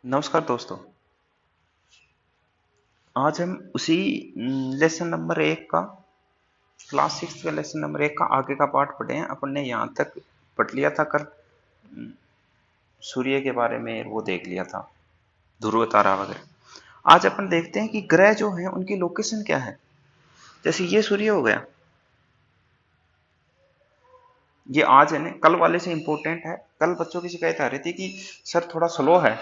नमस्कार दोस्तों। आज हम उसी लेसन नंबर 1 का क्लास 6 का लेसन नंबर 1 का आगे का पार्ट पढ़े हैं। अपन ने यहाँ तक पढ़ लिया था कल। सूर्य के बारे में वो देख लिया था, ध्रुव तारा वगैरह। आज अपन देखते हैं कि ग्रह जो हैं उनकी लोकेशन क्या है। जैसे ये सूर्य हो गया, ये आज है ना, कल वाले से इंपॉर्टेंट है। कल बच्चों की शिकायत आ रही थी कि सर थोड़ा स्लो है,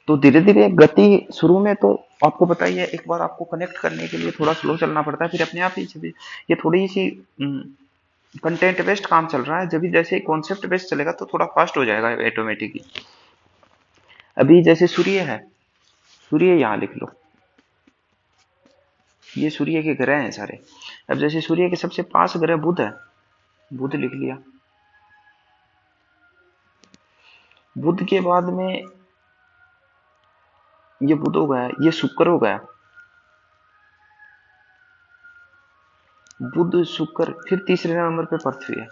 तो धीरे धीरे गति शुरू में तो आपको पता ही है, एक बार आपको कनेक्ट करने के लिए थोड़ा स्लो चलना पड़ता है, फिर अपने आप ही ये थोड़ी सी कंटेंट बेस्ड काम चल रहा है। जब भी जैसे कॉन्सेप्ट बेस्ड चलेगा तो थोड़ा फास्ट हो जाएगा ऑटोमेटिकली। अभी जैसे सूर्य है, सूर्य यहाँ लिख लो, ये सूर्य के ग्रह हैं सारे। अब जैसे सूर्य के सबसे पास ग्रह बुध है, बुध लिख लिया। बुध के बाद में ये बुध हो गया, ये शुक्र हो गया, बुध शुक्र, फिर तीसरे नंबर पे पृथ्वी है।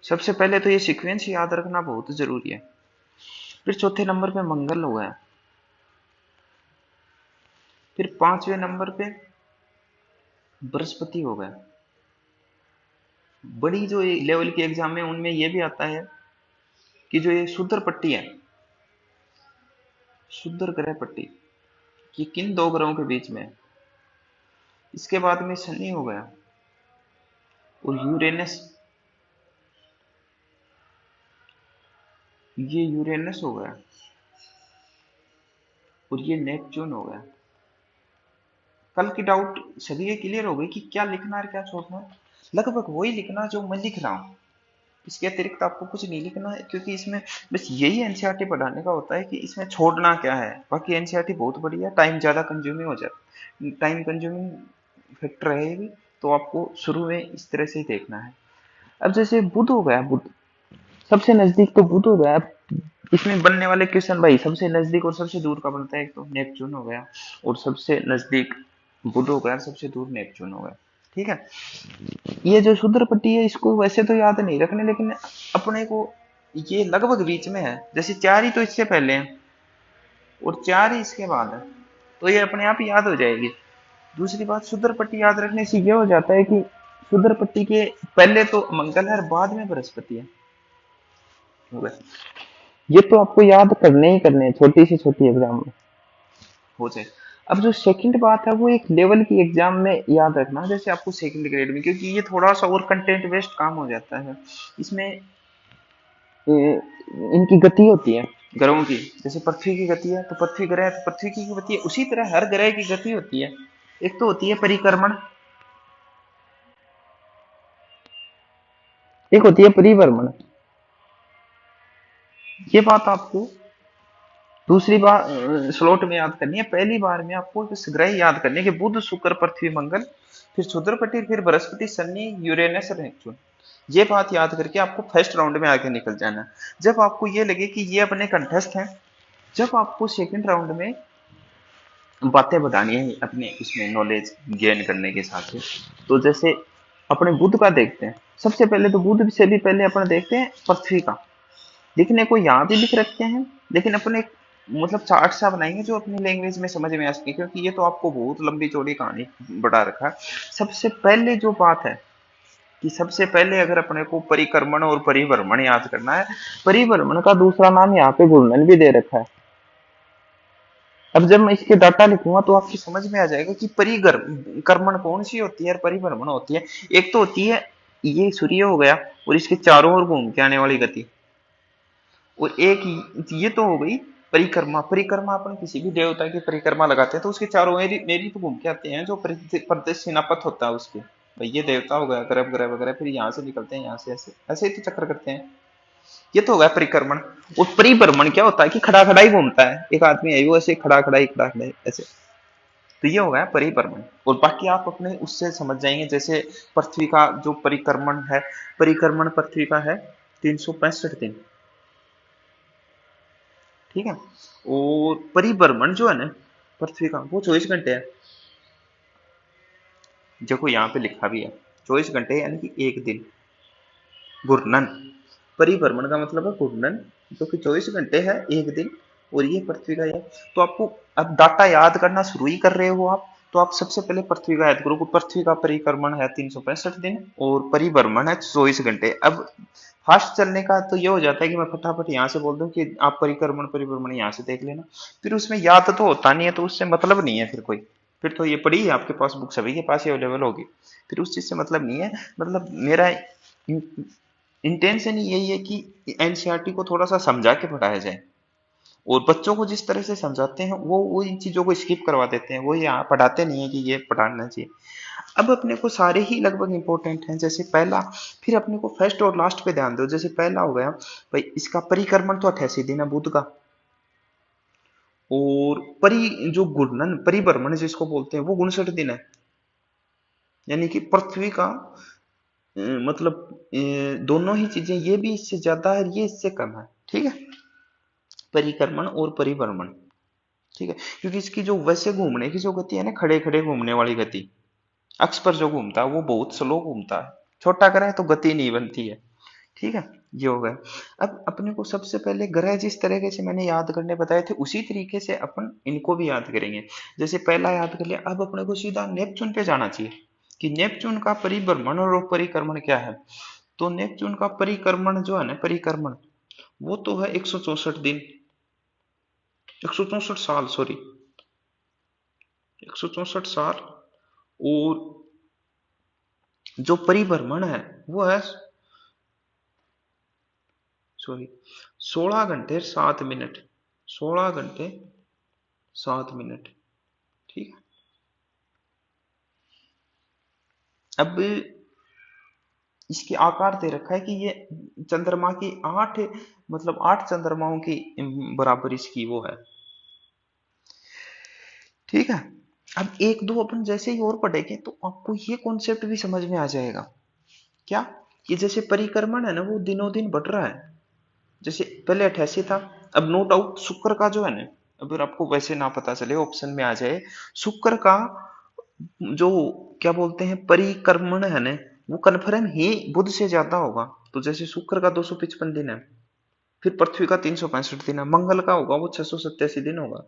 सबसे पहले तो ये सीक्वेंस याद रखना बहुत जरूरी है। फिर चौथे नंबर पे मंगल हो गया, फिर पांचवें नंबर पे बृहस्पति हो गया। बड़ी जो लेवल की एग्जाम है उनमें ये भी आता है कि जो ये शुद्र पट्टी है, शुद्र ग्रह पट्टी, ये किन दो ग्रहों के बीच में है। इसके बाद में शनि हो गया और यूरेनस, ये यूरेनस हो गया और ये नेपच्यून हो गया। कल की डाउट सभी ये क्लियर हो गई कि क्या लिखना है क्या छोड़ना है। लगभग वही लिखना जो मैं लिख रहा हूँ, इसके अतिरिक्त आपको कुछ नहीं लिखना है, क्योंकि इसमें बस यही एनसीईआरटी पढ़ाने का होता है कि इसमें छोड़ना क्या है। बाकी एनसीईआरटी बहुत बढ़िया, टाइम ज्यादा कंज्यूमिंग हो जाता है, टाइम कंज्यूमिंग फैक्टर है ये भी। तो आपको शुरू में इस तरह से ही देखना है। अब जैसे बुध हो गया, बुध सबसे नजदीक तो बुध हो गया। अब इसमें बनने वाले क्वेश्चन भाई सबसे नजदीक और सबसे दूर का बनता है। एक तो नेपच्यून हो गया और सबसे नजदीक बुध हो गया, सबसे दूर नेपच्यून हो गया। ठीक है। ये जो शुद्र पट्टी है इसको वैसे तो याद नहीं रखने, लेकिन अपने को ये लगभग बीच में है। जैसे चार ही तो इससे पहले है और चार ही इसके बाद है, तो ये अपने आप ही याद हो जाएगी। दूसरी बात, शुद्र पट्टी याद रखने से ये हो जाता है कि शुद्र पट्टी के पहले तो मंगल है और बाद में बृहस्पति है। हो गया। ये तो आपको याद करने ही करने हैं, छोटी से छोटी एग्जाम में हो जाए। अब जो सेकंड बात है वो एक लेवल की एग्जाम में याद रखना, जैसे आपको सेकंड ग्रेड में, क्योंकि ये थोड़ा सा और कंटेंट बेस्ड काम हो जाता है। इसमें इनकी गति होती है ग्रहों की। जैसे पृथ्वी की गति है तो पृथ्वी ग्रह है तो पृथ्वी की गति है, उसी तरह हर ग्रह की गति होती है। एक तो होती है परिक्रमण, एक होती है परिभ्रमण। ये बात आपको दूसरी बार स्लॉट में याद करनी है। पहली बार में आपको इस ग्रह याद करने के बुध शुक्र पृथ्वी मंगल, फिर क्षुद्रपति, फिर बृहस्पति शनि यूरेनस और नेपच्यून। ये बात याद करके आपको फर्स्ट राउंड में आगे निकल जाना है। जब आपको ये लगे कि ये अपने कंठस्थ हैं, जब आपको सेकंड राउंड में बातें बतानी है अपने इसमें नॉलेज गेन करने के हिसाब से। तो जैसे अपने बुध का देखते हैं, सबसे पहले तो बुध से भी पहले अपन देखते हैं पृथ्वी का। लिखने को यहाँ भी लिख रखते हैं, लेकिन अपने मतलब चार्ट सा बनाएंगे जो अपनी लैंग्वेज में समझ में आ सके, क्योंकि ये तो आपको बहुत लंबी चौड़ी कहानी बढ़ा रखा है। सबसे पहले जो बात है कि सबसे पहले अगर अपने को परिक्रमण और परिभ्रमण याद करना है, परिभ्रमण का दूसरा नाम यहाँ पे घूर्णन भी दे रखा है। अब जब मैं इसके डाटा लिखूंगा तो आपकी समझ में आ जाएगा कि परिक्रमण कौन सी होती है और परिभ्रमण होती है। एक तो होती है ये सूर्य हो गया और इसके चारों ओर घूम के आने वाली गति, और एक ये तो हो गई परिक्रमा। परिक्रमा अपन किसी भी देवता की परिक्रमा लगाते हैं तो उसके चारों मेरी मेरी तो घूम के आते हैं, जो प्रदक्षिणा पथ होता है उसके। भाई ये देवता हो गया, गर्भ ग्रह वगैरह, फिर यहाँ से निकलते हैं, यहाँ से ऐसे ऐसे ही तो चक्र करते हैं। ये तो हो गया परिक्रमण। और परिभ्रमण क्या होता है कि खड़ा खड़ा ही घूमता है, एक आदमी है वो ऐसे खड़ा खड़ा ही खड़ा खड़ा ही ऐसे। तो ये हो गया परिभ्रमण। और बाकी आप अपने उससे समझ जाएंगे। जैसे पृथ्वी का जो परिक्रमण है, परिक्रमण पृथ्वी का है 365 दिन। ठीक है। और परिभ्रमण जो है ना पृथ्वी का, वो 24 घंटे है। देखो यहाँ पे लिखा भी है 24 घंटे यानी कि एक दिन। घूर्णन परिभ्रमण का मतलब है घूर्णन, जो कि 24 घंटे है एक दिन, और ये पृथ्वी का है। तो आपको अब डाटा याद करना शुरू ही कर रहे हो आप, तो आप सबसे पहले पृथ्वी का याद करो। पृथ्वी का परिक्रमण है 365 दिन और परिभ्रमण है 24 घंटे। अब फास्ट चलने का तो ये हो जाता है कि मैं फटाफट यहाँ से बोल दूं कि आप परिक्रमण परिभ्रमण यहाँ से देख लेना, फिर उसमें याद तो होता नहीं है, तो उससे मतलब नहीं है फिर कोई। फिर तो ये पड़ी है आपके पास, बुक सभी के पास ही अवेलेबल होगी, फिर उस चीज से मतलब नहीं है। मतलब मेरा इंटेंशन यही है कि एनसीईआरटी को थोड़ा सा समझा के पढ़ाया जाए, और बच्चों को जिस तरह से समझाते हैं वो इन चीजों को स्किप करवा देते हैं, वो यहाँ पढ़ाते नहीं है कि ये पढ़ाना चाहिए। अब अपने को सारे ही लगभग इंपॉर्टेंट हैं, जैसे पहला, फिर अपने को फर्स्ट और लास्ट पे ध्यान दो। जैसे पहला हो गया भाई, इसका परिक्रमण तो 88 दिन है बुध का, और जो घूर्णन परिभ्रमण जिसको बोलते हैं वो 59 दिन है। यानी कि पृथ्वी का मतलब दोनों ही चीजें, ये भी इससे ज्यादा है, ये इससे कम है, ठीक है, परिक्रमण और परिभ्रमण, ठीक है। क्योंकि इसकी जो वैसे घूमने की जो गति है ना, खड़े खड़े घूमने वाली गति, अक्ष पर जो घूमता है वो बहुत स्लो घूमता है, छोटा ग्रह तो गति नहीं बनती है, ठीक है। ये हो गया। अब अपने को सबसे पहले ग्रह जिस तरीके से मैंने याद करने बताए थे, उसी तरीके से अपन इनको भी याद करेंगे। जैसे पहला याद कर लिया, अब अपने को सीधा नेपच्यून पे जाना चाहिए कि नेपच्यून का परिभ्रमण और परिक्रमण क्या है। तो नेपच्यून का परिक्रमण जो है ना, परिक्रमण वो तो है 164 दिन, 164 साल, सॉरी 164 साल। और जो परिभ्रमण है वो है, सॉरी, 16 घंटे 7 मिनट, 16 घंटे 7 मिनट, ठीक है। अब इसकी आकार दे रखा है कि ये चंद्रमा की 8, मतलब 8 चंद्रमाओं की बराबर इसकी वो है, ठीक है। अब एक दो अपन जैसे ही और पढ़ेंगे तो आपको ये कॉन्सेप्ट भी समझ में आ जाएगा, क्या, कि जैसे परिक्रमण है ना वो दिनों दिन बढ़ रहा है। जैसे पहले 88 था, अब नो डाउट शुक्र का जो है ना, अगर आपको वैसे ना पता चले ऑप्शन में आ जाए, शुक्र का जो क्या बोलते हैं परिक्रमण है ना, वो कन्फर्म ही बुध से ज्यादा होगा। तो जैसे शुक्र का 255 दिन है, फिर पृथ्वी का 365 दिन है, मंगल का होगा वो 687 दिन होगा।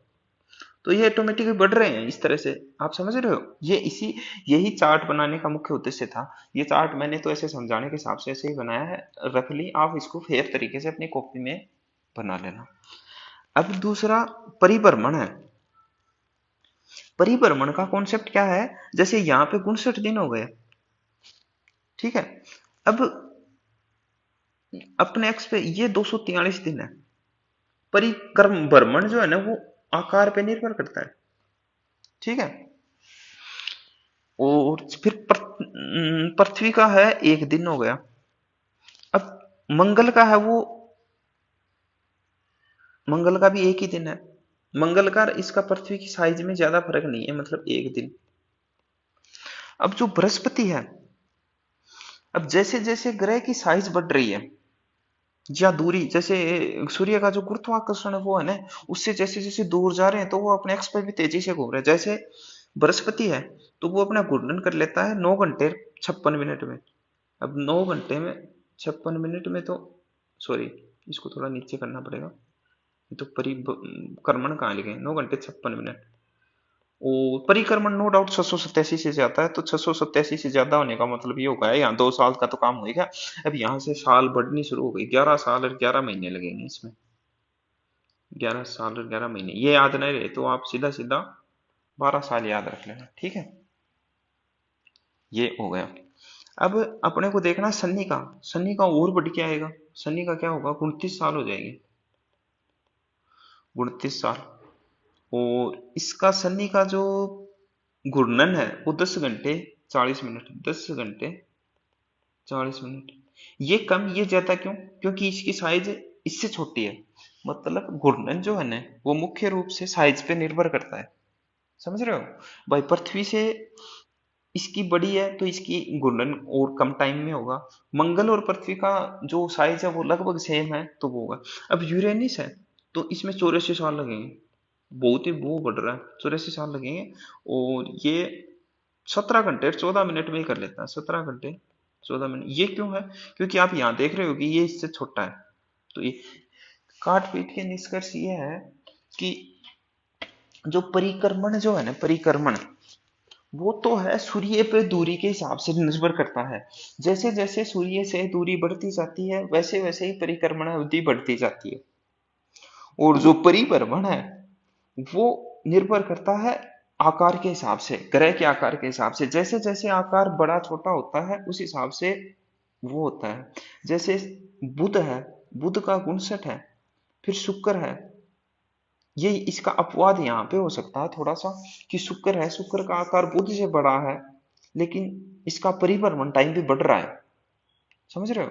तो ये ऑटोमेटिकली बढ़ रहे हैं इस तरह से, आप समझ रहे हो। ये इसी यही चार्ट बनाने का मुख्य उद्देश्य था। ये चार्ट मैंने तो ऐसे समझाने के हिसाब से ऐसे ही बनाया है, रफली आप इसको फेयर तरीके से अपनी कॉपी में बना लेना। अब दूसरा परिभ्रमण है। परिभ्रमण का कॉन्सेप्ट क्या है, जैसे यहाँ पे 59 दिन हो गए, ठीक है। अब अपने एक्स पे ये 243 दिन है। परिक्रम भ्रमण जो है ना वो आकार पे निर्भर करता है, ठीक है। और फिर पृथ्वी का है 1 दिन हो गया। अब मंगल का है वो, मंगल का भी 1 ही दिन है। मंगल का इसका पृथ्वी की साइज में ज्यादा फर्क नहीं है, मतलब 1 दिन। अब जो बृहस्पति है, अब जैसे जैसे ग्रह की साइज बढ़ रही है या दूरी, जैसे सूर्य का जो गुरुत्वाकर्षण है वो है ना, उससे जैसे जैसे दूर जा रहे हैं तो वो अपने एक्स पर भी तेजी से घूम रहे हैं। जैसे बृहस्पति है तो वो अपना घूर्णन कर लेता है 9 घंटे 56 मिनट में। अब 9 घंटे में 56 मिनट में तो, सॉरी, इसको थोड़ा नीचे करना पड़ेगा, ये तो परिक्रमण कहाँ लिखे, 9 घंटे 56 मिनट। और परिक्रमण नो डाउट 687 से ज्यादा है, तो 687 से ज्यादा होने का मतलब ये होगा यहाँ 2 साल का तो काम हो गया। अब यहाँ से साल बढ़नी शुरू हो गई, 11 साल और 11 महीने लगेंगे इसमें, 11 साल और 11 महीने, ये याद नहीं रहे तो आप सीधा सीधा 12 साल याद रख लेना, ठीक है। ये हो गया। अब अपने को देखना शनि का, शनि का और बढ़ के आएगा, शनि का क्या होगा, 29 साल हो जाएंगे, 29 साल। और इसका शनि का जो घूर्णन है वो 10 घंटे 40 मिनट, 10 घंटे 40 मिनट। ये कम ये ज्यादा क्यों, क्योंकि इसकी साइज इससे छोटी है। मतलब घूर्णन जो है ना वो मुख्य रूप से साइज पे निर्भर करता है, समझ रहे हो। भाई पृथ्वी से इसकी बड़ी है तो इसकी घूर्णन और कम टाइम में होगा। मंगल और पृथ्वी का जो साइज है वो लगभग सेम है तो वो होगा। अब यूरेनिस है तो इसमें 84 साल लगेंगे, बहुत ही वो बढ़ रहा है, 84 साल लगेंगे। और ये 17 घंटे 14 मिनट में ही कर लेता है, 17 घंटे 14 मिनट। ये क्यों है? क्योंकि आप यहाँ देख रहे हो कि ये इससे छोटा है। तो ये काट पीट के निष्कर्ष ये है कि जो परिक्रमण जो है ना, परिक्रमण वो तो है सूर्य पे दूरी के हिसाब से निर्भर करता है। जैसे जैसे सूर्य से दूरी बढ़ती जाती है वैसे वैसे ही परिक्रमण अवधि बढ़ती जाती है। और जो परिभ्रमण है वो निर्भर करता है आकार के हिसाब से, ग्रह के आकार के हिसाब से। जैसे जैसे आकार बड़ा छोटा होता है उस हिसाब से वो होता है। जैसे बुध है, बुध का 59 है, फिर शुक्र है। ये इसका अपवाद यहाँ पे हो सकता है थोड़ा सा कि शुक्र है, शुक्र का आकार बुध से बड़ा है लेकिन इसका परिभ्रमण टाइम भी बढ़ रहा है। समझ रहे हो?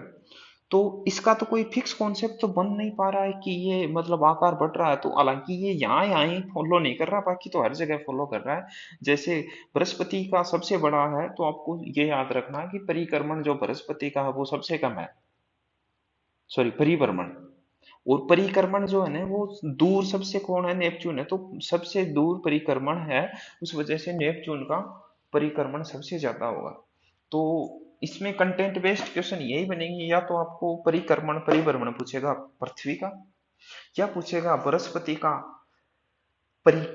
तो इसका तो कोई फिक्स कॉन्सेप्ट तो बन नहीं पा रहा है कि ये मतलब आकार बढ़ रहा है। तो हालांकि ये यहाँ ही फॉलो नहीं कर रहा, बाकी तो हर जगह फॉलो कर रहा है। जैसे बृहस्पति का सबसे बड़ा है तो आपको ये याद रखना कि परिक्रमण जो बृहस्पति का है वो सबसे कम है। सॉरी, परिभ्रमण। और परिक्रमण जो है ना वो दूर सबसे कौन है? नेपच्यून है। तो सबसे दूर परिक्रमण है, उस वजह से नेपच्यून का परिक्रमण सबसे ज्यादा होगा। तो इसमें कंटेंट बेस्ड क्वेश्चन यही बनेंगे, या तो आपको परिक्रमण परिभ्रमण पूछेगा पृथ्वी का, या पूछेगा बृहस्पति का परि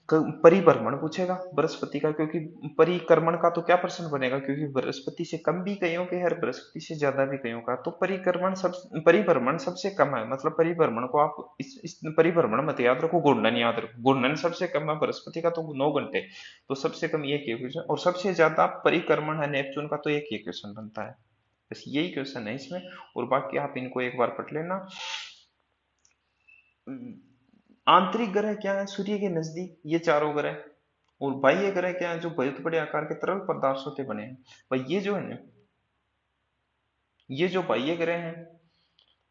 परिभ्रमण पूछेगा बृहस्पति का। क्योंकि परिक्रमण का तो क्या प्रश्न बनेगा, क्योंकि बृहस्पति से कम भी कईयों के है, बृहस्पति से ज्यादा भी कईयों का। तो परिक्रमण सब परिभ्रमण सबसे कम है, मतलब परिभ्रमण को आप इस परिभ्रमण मत याद रखो, घूर्णन याद रखो। घूर्णन सबसे कम है बृहस्पति का, तो 9 घंटे। तो सबसे कम ये क्वेश्चन, और सबसे ज्यादा परिक्रमण है नेपच्यून का, तो एक ये क्वेश्चन बनता है। बस यही क्वेश्चन है इसमें। और बाकी आप इनको एक बार पढ़ लेना। आंतरिक ग्रह क्या है सूर्य के नजदीक? ये चारों ग्रह। और बाह्य ग्रह क्या है? जो बहुत बड़े आकार के तरल पदार्थों से बने हैं। भाई ये जो है ना, ये जो बाह्य ग्रह हैं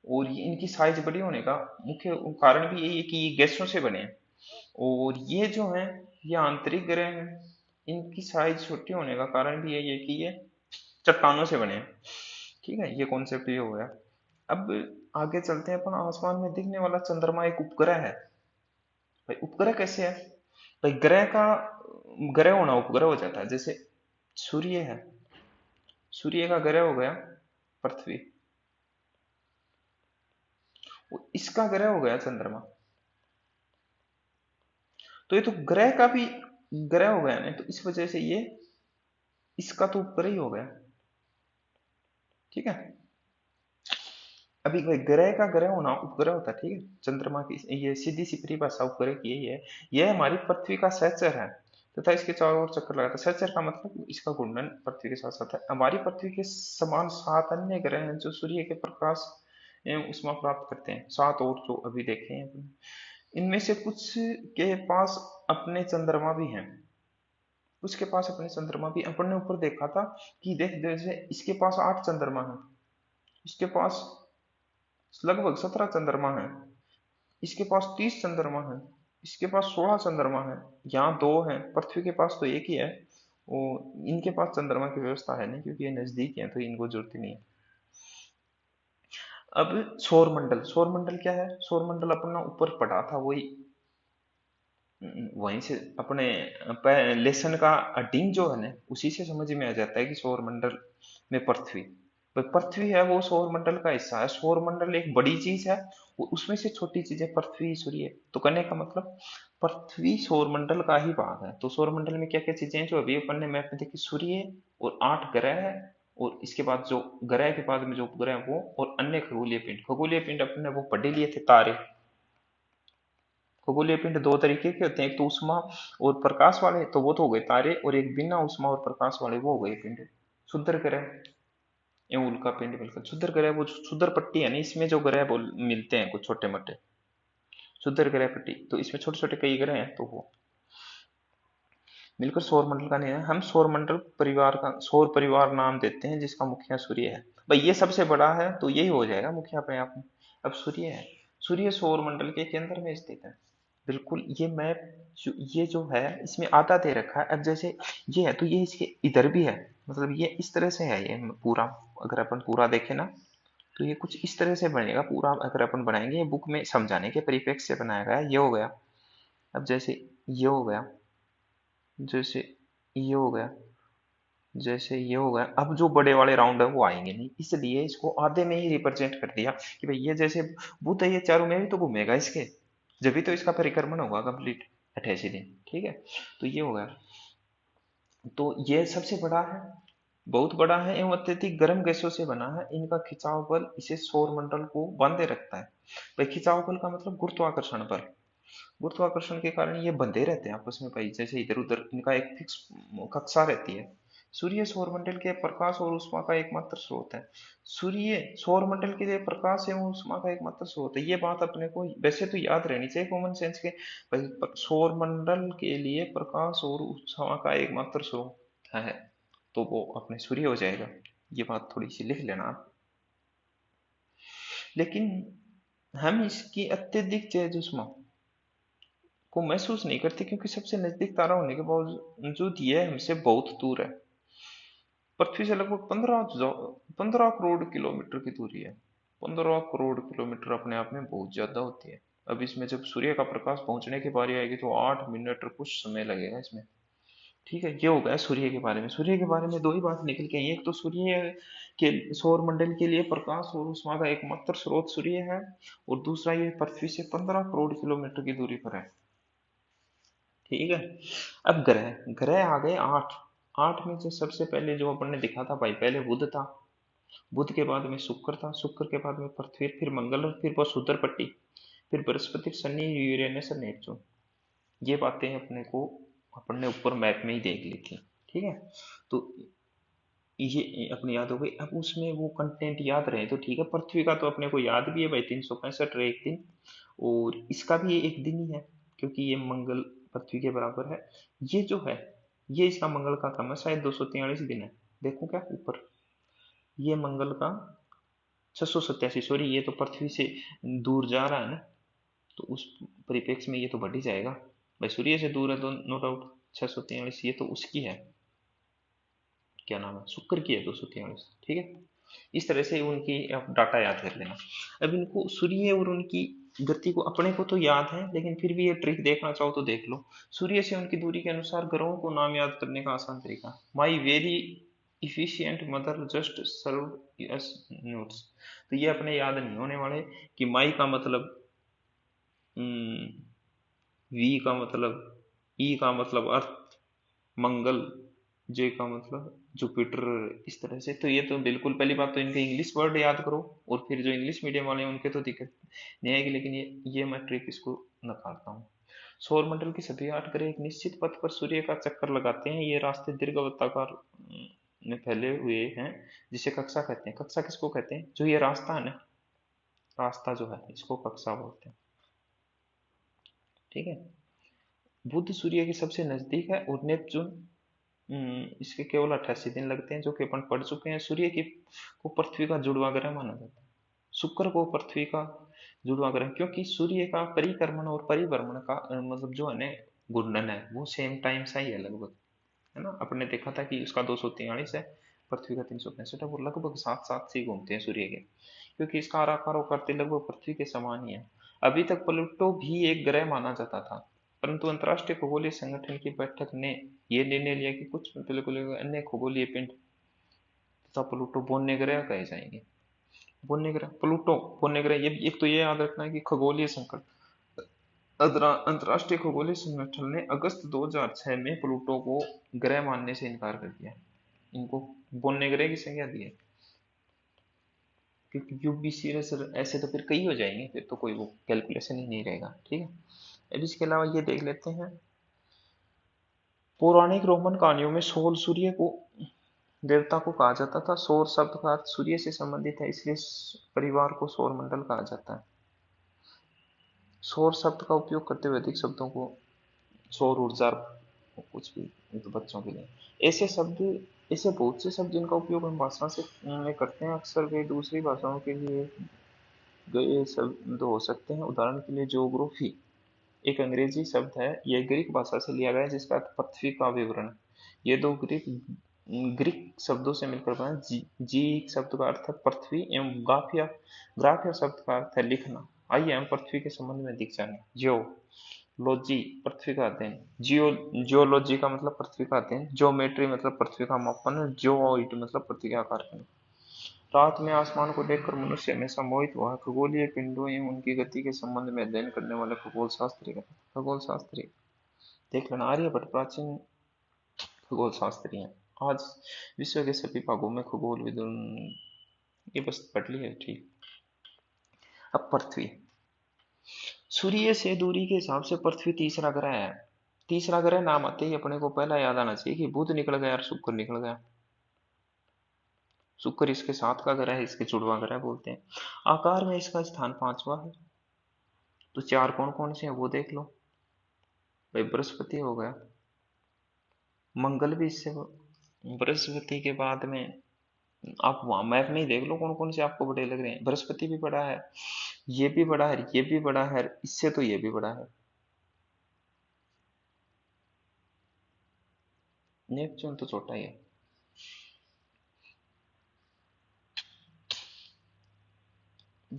और ये इनकी साइज बड़ी होने का मुख्य कारण भी यही है कि ये गैसों से बने हैं। और ये जो है, ये आंतरिक ग्रह हैं, इनकी साइज छोटी होने का कारण भी यही है कि ये चट्टानों से बने हैं। ठीक है, ये कॉन्सेप्ट ये हो गया। अब आगे चलते हैं अपन। आसमान में दिखने वाला चंद्रमा एक उपग्रह है। भाई उपग्रह कैसे है? भाई ग्रह का ग्रह होना उपग्रह हो जाता है। जैसे सूर्य है, सूर्य का ग्रह हो गया पृथ्वी, इसका ग्रह हो गया चंद्रमा। तो ये तो ग्रह का भी ग्रह हो गया ना, तो इस वजह से ये इसका तो उपग्रह ही हो गया। ठीक है, अभी भाई ग्रह का ग्रह होना उपग्रह होता है। ठीक है, चंद्रमा की ये सीधी सी परिभाषा उपग्रह की यही है। यह हमारी पृथ्वी का सहचर है तथा इसके चारों ओर चक्कर लगाता है। सहचर का मतलब इसका घूर्णन पृथ्वी के साथ साथ है। हमारी पृथ्वी के समान 7 अन्य ग्रह हैं जो सूर्य के प्रकाश एवं ऊष्मा प्राप्त करते हैं। 7 और जो अभी देखे हैं अपने। इनमें से कुछ के पास अपने चंद्रमा भी हैं, कुछ के पास अपने चंद्रमा भी। अपन ने ऊपर देखा था कि देख जैसे इसके पास 8 चंद्रमा है, इसके पास लगभग 17 चंद्रमा है, इसके पास 30 चंद्रमा है, इसके पास 16 चंद्रमा है, यहाँ 2 है, पृथ्वी के पास तो एक ही है। और इनके पास चंद्रमा की व्यवस्था है नहीं क्योंकि ये नजदीक है, तो इनको जरूरत ही नहीं है। अब सौर मंडल। सौर मंडल क्या है? सौर मंडल अपना ऊपर पढ़ा था, वही वहीं से अपने लेसन का अडीन जो है ना, उसी से समझ में आ जाता है कि सौर मंडल में पृथ्वी, भाई पृथ्वी है वो सौर मंडल का हिस्सा है। सौर मंडल एक बड़ी चीज है, वो उसमें से छोटी चीज है पृथ्वी सूर्य। तो कहने का मतलब पृथ्वी सौर मंडल का ही भाग है। तो सौर मंडल में क्या क्या चीजें हैं जो अभी अपन ने मैप में देखी? सूर्य और 8 ग्रह है, और इसके बाद जो ग्रह के बाद में जो उपग्रह है वो, और अन्य खगोलीय पिंड। खगोलीय पिंड अपन ने वो पढ़े लिए थे, तारे। खगोलीय पिंड दो तरीके के होते हैं, एक तो उष्मा और प्रकाश वाले, तो वो तो हो गए तारे, और एक बिना उष्मा और प्रकाश वाले, वो हो गए पिंड। क्षुद्र ग्रह एवं उल्का पिंड मिलकर क्षुद्र ग्रह। वो क्षुद्र पट्टी है ना, इसमें जो ग्रह मिलते हैं कुछ छोटे मोटे, क्षुद्र ग्रह पट्टी, तो इसमें छोटे छोटे कई ग्रह हैं, तो वो मिलकर सौर मंडल का नहीं है। हम सौर मंडल परिवार का सौर परिवार नाम देते हैं जिसका मुखिया सूर्य है। भाई ये सबसे बड़ा है तो यही हो जाएगा मुखिया अपने आप में। अब सूर्य है, सूर्य सौर मंडल के केंद्र में स्थित है। बिल्कुल, ये मैप ये जो है इसमें आधा दे रखा है। अब जैसे ये है तो ये इसके इधर भी है, मतलब ये इस तरह से है ये पूरा। अगर अपन पूरा देखें ना तो ये कुछ इस तरह से बनेगा पूरा। अगर अपन बनाएंगे, ये बुक में समझाने के परिप्रेक्ष्य से बनाया गया है। ये हो गया। अब जैसे ये हो गया, जैसे ये हो गया, जैसे ये हो गया, अब जो बड़े वाले राउंड है वो आएंगे नहीं, इसलिए इसको आधे में ही रिप्रेजेंट कर दिया कि भाई ये जैसे बुध है, ये चारों में भी तो घूमेगा इसके, जब भी तो इसका परिक्रमण होगा कंप्लीट 88 दिन। ठीक है, तो ये हो गया। तो ये सबसे बड़ा है, बहुत बड़ा है एवं अत्यधिक गर्म गैसों से बना है। इनका खिंचाव बल इसे सौर मंडल को बांधे रखता है। भाई खिंचाव बल का मतलब गुरुत्वाकर्षण बल, गुरुत्वाकर्षण के कारण ये बंधे रहते हैं आपस में भाई, जैसे इधर उधर इनका एक फिक्स कक्षा रहती है। सूर्य सौरमंडल के प्रकाश और ऊष्मा का एकमात्र स्रोत है। सूर्य सौरमंडल के लिए प्रकाश एवं ऊष्मा का एकमात्र स्रोत है। ये बात अपने को वैसे तो याद रहनी चाहिए कॉमन सेंस के, भाई सौरमंडल के लिए प्रकाश और ऊष्मा का एकमात्र स्रोत है, तो वो अपने सूर्य हो जाएगा। ये बात थोड़ी सी लिख लेना आप। लेकिन हम इसकी अत्यधिक तेज ऊष्मा को महसूस नहीं करते, क्योंकि सबसे नजदीक तारा होने के बावजूद यह हमसे बहुत दूर है। पृथ्वी से लगभग 15 करोड़ किलोमीटर की दूरी है। 15 करोड़ किलोमीटर अपने आप में बहुत ज्यादा होती है। अब इसमें जब सूर्य का प्रकाश पहुंचने की बारी आएगी तो 8 मिनट और कुछ समय लगेगा इसमें। ठीक है, ये हो गया सूर्य के बारे में। सूर्य के बारे में दो ही बात निकल के आई, एक तो सूर्य के सौर मंडल के लिए प्रकाश और ऊष्मा का एकमात्र स्रोत सूर्य है, और दूसरा ये पृथ्वी से 15 करोड़ किलोमीटर की दूरी पर है। ठीक है, अब ग्रह ग्रह आ गए 8। 8 में से सबसे पहले जो अपन ने दिखा था भाई, पहले बुध था, बुध के बाद में शुक्र था, शुक्र के बाद में पृथ्वी, फिर मंगल, फिर वसुधर पट्टी, फिर बृहस्पति, शनि, यूरेनस और नेपच्यून। ये बातें अपने को अपन ने ऊपर मैप में ही देख ली थी। ठीक है, तो ये अपनी याद हो गई। अब उसमें वो कंटेंट याद रहे तो ठीक है। पृथ्वी का तो अपने को याद भी है भाई, 365 और एक दिन, और इसका भी ये एक दिन ही है, क्योंकि ये मंगल पृथ्वी के बराबर है। ये जो है, ये इसका मंगल का क्रम है, शायद 243 दिन है। देखो क्या ऊपर, ये मंगल का 687, सॉरी ये तो पृथ्वी से दूर जा रहा है ना, तो उस परिप्रेक्ष्य में ये तो बढ़ ही जाएगा भाई, सूर्य से दूर है तो नो डाउट 643, ये तो उसकी है, क्या नाम है, शुक्र की है 243। ठीक है, इस तरह से उनकी आप डाटा याद कर लेना। अब इनको सूर्य और उनकी गति को अपने को तो याद है, लेकिन फिर भी ये ट्रिक देखना चाहो तो देख लो। सूर्य से उनकी दूरी के अनुसार ग्रहों को नाम याद करने का आसान तरीका, my very efficient mother just serve S notes. तो ये अपने याद नहीं होने वाले कि माई का मतलब वी का मतलब, ई का मतलब अर्थ, मंगल, जे का मतलब जुपिटर, इस तरह से। तो ये तो बिल्कुल पहली बात तो इनके इंग्लिश वर्ड याद करो, और फिर जो इंग्लिश मीडियम वाले हैं उनके तो दिक्कत नहीं आएगी, लेकिन ये मैं ट्रिक इसको नकारता हूँ। सौरमंडल के सभी 8 ग्रह एक निश्चित पथ पर सूर्य का चक्कर लगाते हैं। ये रास्ते दीर्घवृत्ताकार में फैले हुए हैं, जिसे कक्षा कहते हैं। कक्षा किसको कहते हैं, जो ये रास्ता है ना, रास्ता जो है इसको कक्षा बोलते हैं। ठीक है, बुध सूर्य के सबसे नजदीक है, और नेपच्यून इसके केवल 88 दिन लगते हैं, जो कि अपन पढ़ चुके हैं। सूर्य की को पृथ्वी का जुड़वा ग्रह माना जाता है। शुक्र को पृथ्वी का जुड़वा ग्रह, क्योंकि सूर्य का परिक्रमण और परिभ्रमण का मतलब जो है ना घूर्णन है, वो सेम टाइम सा ही है लगभग, है ना। अपने देखा था कि उसका 243 है, पृथ्वी का 365 है, वो लगभग साथ साथ से ही घूमते हैं सूर्य के, क्योंकि इसका आकार और करते लगभग पृथ्वी के समान ही है। अभी तक प्लूटो भी एक ग्रह माना जाता था, परंतु अंतरराष्ट्रीय खगोलीय संगठन की बैठक ने यह निर्णय लिया कि कुछ बिल्कुल अन्य खगोलीय पिंड तथा प्लूटो बोन्य ग्रह कहे जाएंगे। बोन्य ग्रह, प्लूटो बोन्य ग्रह, ये एक तो ये याद रखना है कि खगोलीय संकट, अंतरराष्ट्रीय खगोलीय संगठन ने अगस्त 2006 में प्लूटो को ग्रह मानने से इनकार कर दिया। इनको बोन्य ग्रह की संज्ञा दी है, क्योंकि यूबीसी ऐसे तो फिर कई हो जाएंगे, फिर तो कोई वो कैलकुलेशन ही नहीं रहेगा। ठीक है, अब इसके अलावा ये देख लेते हैं, पौराणिक रोमन कहानियों में सौर सूर्य को देवता को कहा जाता था। सौर शब्द का अर्थ सूर्य से संबंधित है, इसलिए परिवार को सौर मंडल कहा जाता है। सौर शब्द का उपयोग करते हुए अधिक शब्दों को सौर ऊर्जा, कुछ भी तो बच्चों के लिए ऐसे शब्द, ऐसे बहुत से शब्द जिनका उपयोग हम भाषा से में करते हैं, अक्सर वे दूसरी भाषाओं के लिए गए शब्द हो सकते हैं। उदाहरण के लिए ज्योग्राफी एक अंग्रेजी शब्द है, यह ग्रीक भाषा से लिया गया है, जिसका अर्थ पृथ्वी का विवरण। ये दो ग्रीक ग्रीक शब्दों से मिलकर बना जी शब्द का अर्थ है पृथ्वी, एवं ग्राफिया ग्राफिया शब्द का अर्थ है लिखना। आइए हम पृथ्वी के संबंध में दिख जाने। ज्यो लॉजी पृथ्वी का अध्ययन, जियोलॉजी का मतलब पृथ्वी का अध्ययन, ज्योमेट्री मतलब पृथ्वी का मापन, जियोइड मतलब पृथ्वी का आकार करना। रात में आसमान को देखकर मनुष्य हमेशा मोहित हुआ। खगोलीय पिंडों एवं उनकी गति के संबंध में अध्ययन करने वाले खगोल शास्त्री का, खगोल शास्त्री देख लेना। आर्यभट्ट प्राचीन खगोल शास्त्री हैं। आज विश्व के सभी भागों में खगोल विद्वान, ये बस पढ़ लिया ठीक। अब पृथ्वी, सूर्य से दूरी के हिसाब से पृथ्वी तीसरा ग्रह है। तीसरा ग्रह नाम आते ही अपने को पहला याद आना चाहिए कि बुध निकल गया और शुक्र निकल गया। शुक्र इसके साथ का ग्रह है, इसके जुड़वा ग्रह बोलते हैं। आकार में इसका स्थान पांचवा है। तो चार कौन कौन से हैं वो देख लो भाई। बृहस्पति हो गया, मंगल भी इससे, बृहस्पति के बाद में आप वहां मैप में ही देख लो कौन कौन से आपको बड़े लग रहे हैं। बृहस्पति भी बड़ा है, ये भी बड़ा है, ये भी बड़ा है, इससे तो ये भी बड़ा है। नेपच्यून तो छोटा ही है।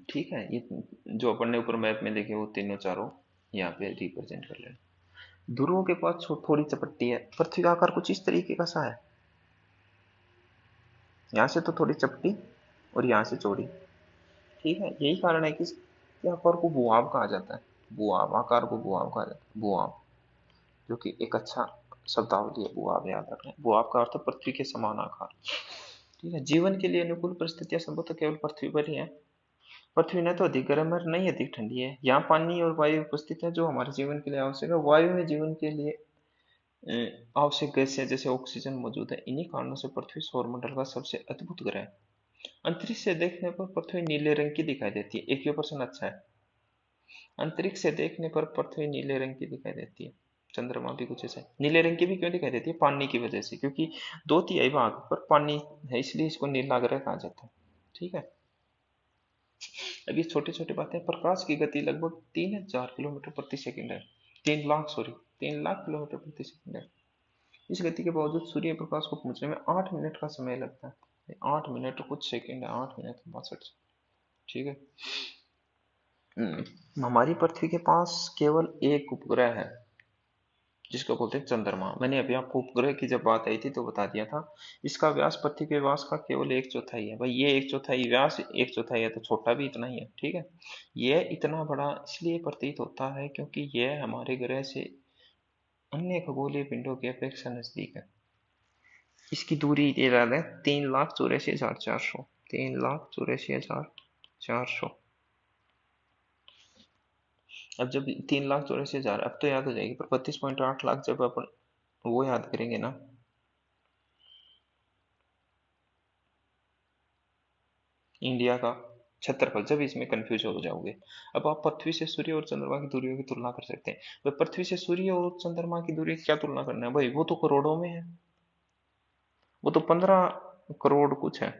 ठीक है, ये जो अपन ने ऊपर मैप में देखे वो तीनों चारों यहाँ पे रिप्रेजेंट कर लेना। ध्रुवों के पास थोड़ी चपट्टी है। पृथ्वी का आकार कुछ इस तरीके का सा है, यहाँ से तो थोड़ी चपटी और यहाँ से चौड़ी। ठीक है, यही कारण है कि इस आकार को भूआब कहा जाता है। भूआब, आकार को भूआब कहा जाता है। भूआब जो कि एक अच्छा शब्दावली है, भूआब याद रखना है। भूआब का अर्थ है पृथ्वी के समान आकार। ठीक है, जीवन के लिए अनुकूल परिस्थितियां संभवतः केवल पृथ्वी पर ही है। पृथ्वी न तो अधिक गर्म है नहीं अधिक ठंडी है। यहाँ पानी और वायु उपस्थित है जो हमारे जीवन के लिए आवश्यक है। वायु में जीवन के लिए आवश्यक गैसें जैसे ऑक्सीजन मौजूद है। इन्हीं कारणों से पृथ्वी सौरमंडल का सबसे अद्भुत ग्रह है। अंतरिक्ष से देखने पर पृथ्वी नीले रंग की दिखाई देती है। एक ये प्रश्न अच्छा है। अंतरिक्ष से देखने पर पृथ्वी नीले रंग की दिखाई देती है। चंद्रमा भी कुछ ऐसा है। नीले रंग की भी क्यों दिखाई देती है? पानी की वजह से, क्योंकि दो तिहाई भाग पर पानी है इसलिए इसको नीला ग्रह कहा जाता है। ठीक है, अब ये छोटी छोटी बातें। प्रकाश की गति लगभग 3000 किलोमीटर प्रति सेकंड है। 3 लाख, सॉरी, 3 लाख किलोमीटर प्रति सेकंड है। इस गति के बावजूद सूर्य प्रकाश को पहुंचने में 8 मिनट का समय लगता है। 8 मिनट कुछ सेकंड है, 8 मिनट 62। ठीक है। हमारी पृथ्वी के पास केवल एक उपग्रह है जिसको बोलते हैं चंद्रमा। मैंने अभी आपको उपग्रह की जब बात आई थी तो बता दिया था। इसका व्यास पृथ्वी के व्यास का केवल एक चौथाई है। भाई ये एक चौथाई व्यास, एक चौथाई है तो छोटा भी इतना ही है। ठीक है, ये इतना बड़ा इसलिए प्रतीत होता है क्योंकि यह हमारे ग्रह से अन्य खगोलीय पिंडों की अपेक्षा नजदीक है। इसकी दूरी ये ज्यादा है, 3,84,400। 3,84,400। अब जब 3,84,000, अब तो याद हो जाएगी, पर 32.8 लाख जब अपन वो याद करेंगे ना, इंडिया का क्षेत्रफल, जब इसमें कंफ्यूज हो जाओगे। अब आप पृथ्वी से सूर्य और चंद्रमा की दूरियों की तुलना कर सकते हैं। तो पृथ्वी से सूर्य और चंद्रमा की दूरी क्या तुलना करना है भाई? वो तो करोड़ों में है, वो तो 15 करोड़ कुछ है,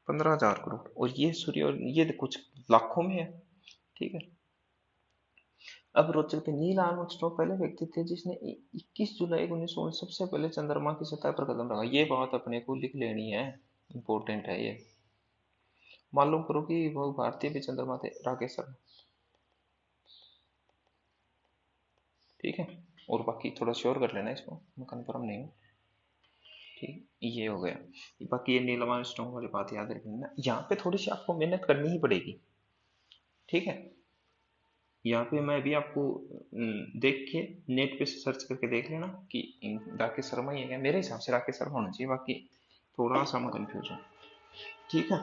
15,000 करोड़। और ये सूर्य और ये तो कुछ लाखों में है। ठीक है, अब रोचक थे। नील आर्मस्ट्रॉन्ग पहले व्यक्ति थे जिसने 21 जुलाई 1919 सबसे पहले चंद्रमा की सतह पर कदम रखा। ये बात अपने को लिख लेनी है, इंपॉर्टेंट है ये। मालूम करो कि वो भारतीय भी चंद्रमा थे, राकेश शर्मा। ठीक है, और बाकी थोड़ा श्योर कर लेना इसको, मैं कंफर्म नहीं हूँ। ठीक, ये हो गया। बाकी ये नीलम आर्मस्ट्रॉन्ग वाली बात याद रखना। यहाँ पे थोड़ी सी आपको मेहनत करनी ही पड़ेगी। ठीक है, यहाँ पे मैं भी आपको देख के नेट पे सर्च करके देख लेना कि राकेश शर्मा ही है क्या। मेरे हिसाब से राकेश शर्मा होना चाहिए, बाकी थोड़ा सा मैं कंफ्यूज हूँ। ठीक है,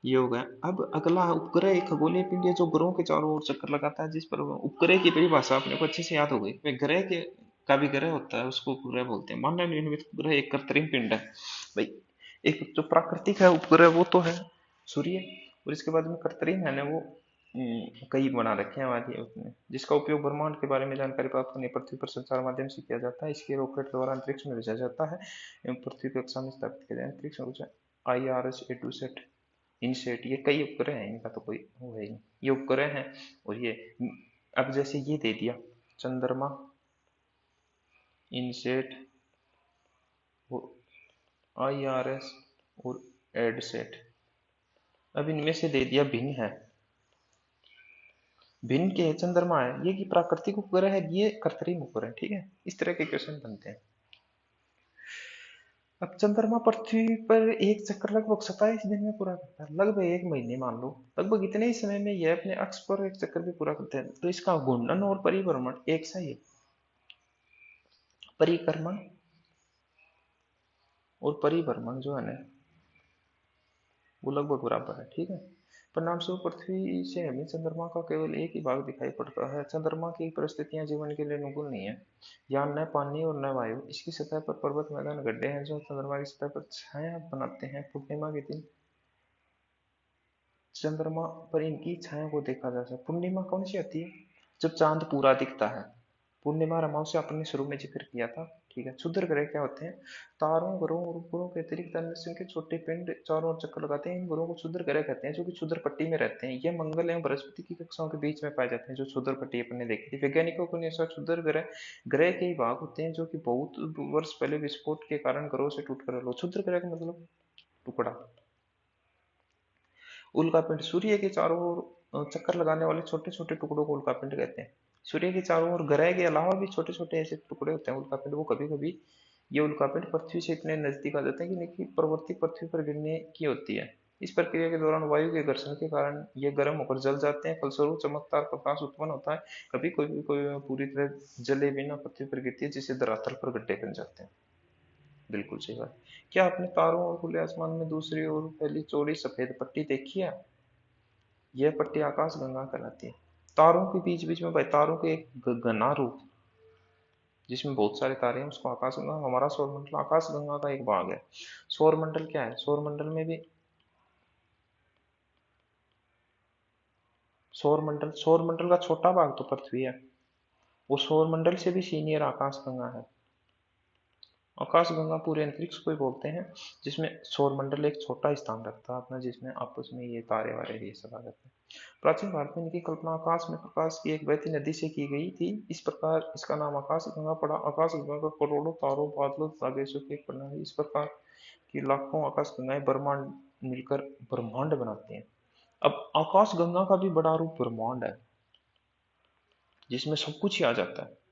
ये हो गया। अब अगला उपग्रह एक खगोलीय पिंड है जो ग्रहों के चारों ओर चक्कर लगाता है। जिस पर उपग्रह की परिभाषा अपने को अच्छे से याद हो गई। ग्रह के का भी ग्रह होता है, उसको उपग्रह बोलते हैं। मानव निर्मित उपग्रह एक कृत्रिम पिंड है भाई। एक जो प्राकृतिक है उपग्रह वो तो है सूर्य, और इसके बाद में कृत्रिम है ना वो कई बना रखे हैं हमारी उसने, जिसका उपयोग ब्रह्मांड के बारे में जानकारी प्राप्त करने पृथ्वी पर संचार माध्यम से किया जाता है। इसके रॉकेट द्वारा अंतरिक्ष में भेजा जाता है एवं पृथ्वी की कक्षा में स्थापित किया जाए। अंतरिक्ष में IRS एडुसेट इनसेट, ये कई उपग्रह हैं, इनका तो कोई वो है नहीं, ये उपग्रह हैं। और ये अब जैसे ये दे दिया चंद्रमा, इनसेट, IRS और एडसेट। अब इनमें से दे दिया भिन्न है। भिन्न के चंद्रमा है, ये कि प्राकृतिक उपग्रह है, ये कृत्रिम उपग्रह है। ठीक है, इस तरह के क्वेश्चन बनते हैं। अब चंद्रमा पृथ्वी पर एक चक्कर लगभग 27 दिन में पूरा करता है, लगभग 1 महीने मान लो। लगभग इतने ही समय में यह अपने अक्ष पर एक चक्कर भी पूरा करते हैं। तो इसका घूर्णन और परिभ्रमण एक सा ही है। परिक्रमण और परिभ्रमण जो है ना, वो लगभग बराबर है। ठीक है, परिणाम स्वरूप पृथ्वी से हमें चंद्रमा का केवल एक ही भाग दिखाई पड़ता है। चंद्रमा की परिस्थितियां जीवन के लिए अनुकूल नहीं है। यहाँ न पानी और न वायु। इसकी सतह पर पर्वत मैदान गड्ढे हैं जो चंद्रमा की सतह पर छाया बनाते हैं। पूर्णिमा के दिन चंद्रमा पर इनकी छाया को देखा जा सकता है। पूर्णिमा कौन सी होती है? जब चांद पूरा दिखता है। पूर्णिमा रमाओं से आपने शुरू में जिक्र किया था। ठीक है, क्षुद्र ग्रह क्या होते हैं? तारों, ग्रहों और उपग्रहों के अतिरिक्त अन्य संख्या के छोटे पिंड चारों ओर चक्कर लगाते हैं। इन ग्रहों को क्षुद्र ग्रह कहते हैं, जो कि क्षुद्र पट्टी में रहते हैं। ये मंगल एवं बृहस्पति की कक्षाओं के बीच में पाए जाते हैं, जो क्षुद्र पट्टी अपने देखी थी। वैज्ञानिकों के अनुसार क्षुद्र ग्रह ग्रह के ही भाग होते हैं जो कि बहुत वर्ष पहले विस्फोट के कारण ग्रहों से टूटकर अलग। क्षुद्र ग्रह का मतलब टुकड़ा। उल्कापिंड सूर्य के चारों ओर चक्कर लगाने वाले छोटे छोटे टुकड़ों को उल्कापिंड कहते हैं। सूर्य के चारों ओर ग्रह के अलावा भी छोटे छोटे ऐसे टुकड़े होते हैं उल्कापिंड। वो कभी कभी ये उल्कापिंड पृथ्वी से इतने नजदीक आ जाते हैं कि इनकी प्रवृत्ति पृथ्वी पर गिरने की होती है। इस प्रक्रिया के दौरान वायु के घर्षण के कारण ये गर्म होकर जल जाते हैं। फलस्वरूप चमकदार प्रकाश उत्पन्न होता है। कभी कोई पूरी तरह जले बिना पृथ्वी पर गिरती है, जिससे धरातल पर गड्ढे बन जाते हैं। बिल्कुल सही बात। क्या आपने तारों और खुले आसमान में दूसरी ओर फैली चौड़ी सफेद पट्टी देखी है? यह पट्टी आकाश गंगा कहलाती है। तारों के बीच बीच में भाई, तारों के एक घना रूप जिसमें बहुत सारे तारे हैं, उसको आकाश गंगा। हमारा सौर मंडल आकाश गंगा का एक भाग है। सौर मंडल क्या है? सौर मंडल में भी सौर मंडल का छोटा भाग तो पृथ्वी है। वो सौर मंडल से भी सीनियर आकाश गंगा है। आकाश गंगा पूरे अंतरिक्ष को ही बोलते हैं, जिसमें सौर मंडल एक छोटा स्थान रखता है अपना, जिसमें आपस में ये तारे वारे ये सब आ जाते हैं। प्राचीन भारत में इनकी कल्पना आकाश में प्रकाश की एक बहती नदी से की गई थी। इस प्रकार इसका नाम आकाश गंगा पड़ा। आकाश गंगा का करोड़ों तारों, बादलों तथा गैसों की एक प्रणाली। इस प्रकार की लाखों आकाश गंगाएं ब्रह्मांड मिलकर ब्रह्मांड बनाती हैं। अब आकाश गंगा का भी बड़ा रूप ब्रह्मांड है, जिसमें सब कुछ ही आ जाता है।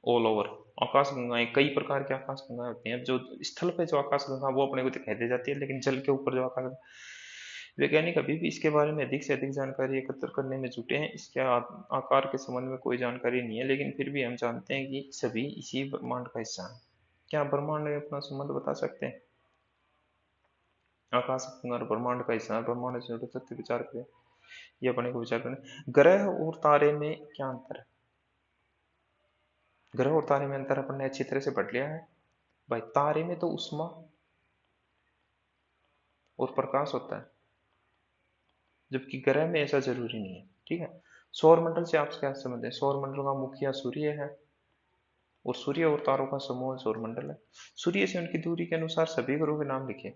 ऑल ओवर आकाश गंगाएं, कई प्रकार की आकाश गंगाएं होती हैं। जो स्थल पे जो आकाश गंगा वो अपने को दिखाई दे जाती है, लेकिन जल के ऊपर जो आकाश, वैज्ञानिक अभी भी इसके बारे में अधिक से अधिक जानकारी एकत्र करने में जुटे हैं। इसके आकार के संबंध में कोई जानकारी नहीं है, लेकिन फिर भी हम जानते हैं कि सभी इसी ब्रह्मांड का हिस्सा है। क्या ब्रह्मांड में अपना संबंध बता सकते हैं? आकाश गंगा और ब्रह्मांड का हिस्सा है। ब्रह्मांड से जुड़े तथ्य विचार करें, ये अपने को विचार करें। ग्रह और तारे में क्या अंतर है? ग्रह और तारे में अंतर अपन ने अच्छी तरह से पढ़ लिया है। भाई, तारे में तो उष्मा और प्रकाश होता है, जबकि ग्रह में ऐसा जरूरी नहीं है। ठीक है, सौर मंडल से आप क्या समझते हैं? सौर मंडल का मुखिया सूर्य है, और सूर्य और तारों का समूह सौर मंडल है। सूर्य से उनकी दूरी के अनुसार सभी ग्रहों के नाम लिखे।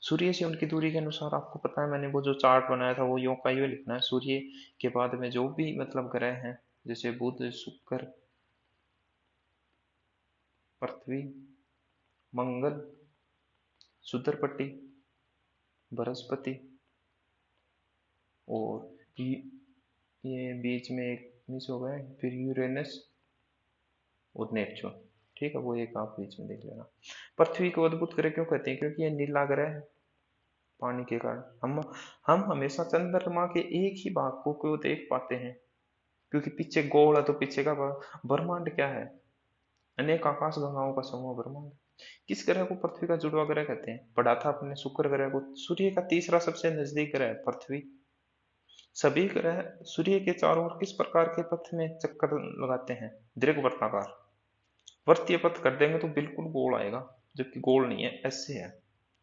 सूर्य से उनकी दूरी के अनुसार आपको पता है, मैंने वो जो चार्ट बनाया था वो यूं का यूं लिखना है। सूर्य के बाद में जो भी मतलब ग्रह हैं, जैसे बुध, शुक्र, पृथ्वी, मंगल, शुक्र पट्टी, बृहस्पति, और ये बीच में एक मिस हो गए, फिर यूरेनस और नेपच्यून। ठीक है, वो एक आप बीच में देख लेना। पृथ्वी को अद्भुत ग्रह क्यों कहते हैं? क्योंकि ये नीला ग्रह है, पानी के कारण। हम हमेशा चंद्रमा के एक ही भाग को क्यों देख पाते हैं? क्योंकि पीछे गोल है, तो पीछे का ब्रह्मांड क्या है? अनेक आकाश गंगाओं का समूह ब्रह्मांड। किस ग्रह को पृथ्वी का जुड़वा ग्रह कहते हैं? पढ़ा था अपने, शुक्र ग्रह को। सूर्य का तीसरा सबसे नजदीक ग्रह है पृथ्वी। सभी ग्रह सूर्य के चारों ओर किस प्रकार के पथ में चक्कर लगाते हैं? दीर्घवृत्ताकार। वृत्तीय पथ कर देंगे तो बिल्कुल गोल आएगा, जबकि गोल नहीं है, ऐसे है।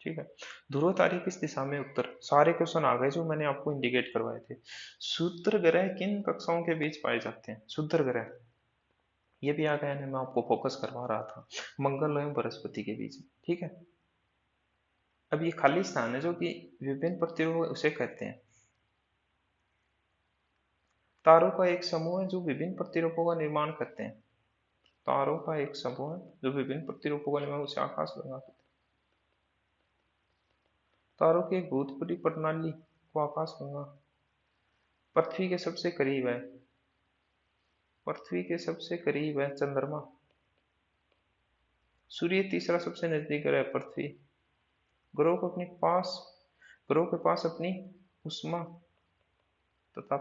ठीक है, ध्रुव तारे किस दिशा में? उत्तर। सारे क्वेश्चन आ गए जो मैंने आपको इंडिकेट करवाए थे। क्षुद्र ग्रह किन कक्षाओं के बीच पाए जाते हैं? क्षुद्र ग्रह ये भी आ गया है, मैं आपको फोकस करवा रहा था। मंगल एवं बृहस्पति के बीच में। ठीक है, अब ये खाली स्थान है जो कि विभिन्न प्रतिरूप उसे कहते हैं। तारों का एक समूह है जो विभिन्न प्रतिरूपों का निर्माण करते हैं। तारों का एक समूह है जो विभिन्न प्रतिरूपों का निर्माण, उसे आकाश गंगा कहते हैं। तारों की एक बहुत बड़ी प्रणाली को आकाश गंगा। पृथ्वी के सबसे करीब है, पृथ्वी के सबसे करीब है चंद्रमा। सूर्य तीसरा सबसे नजदीक है पृथ्वी। ग्रहों को अपनी पास ग्रहों के पास अपनी उष्मा तथा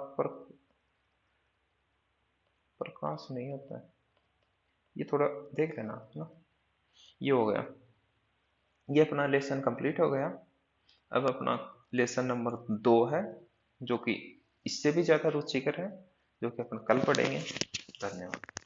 प्रकाश नहीं होता है। ये थोड़ा देख लेना ना। ये हो गया, ये अपना लेसन कंप्लीट हो गया। अब अपना लेसन नंबर 2 है, जो कि इससे भी ज्यादा रुचिकर है, जो कि अपन कल पढ़ेंगे। धन्यवाद।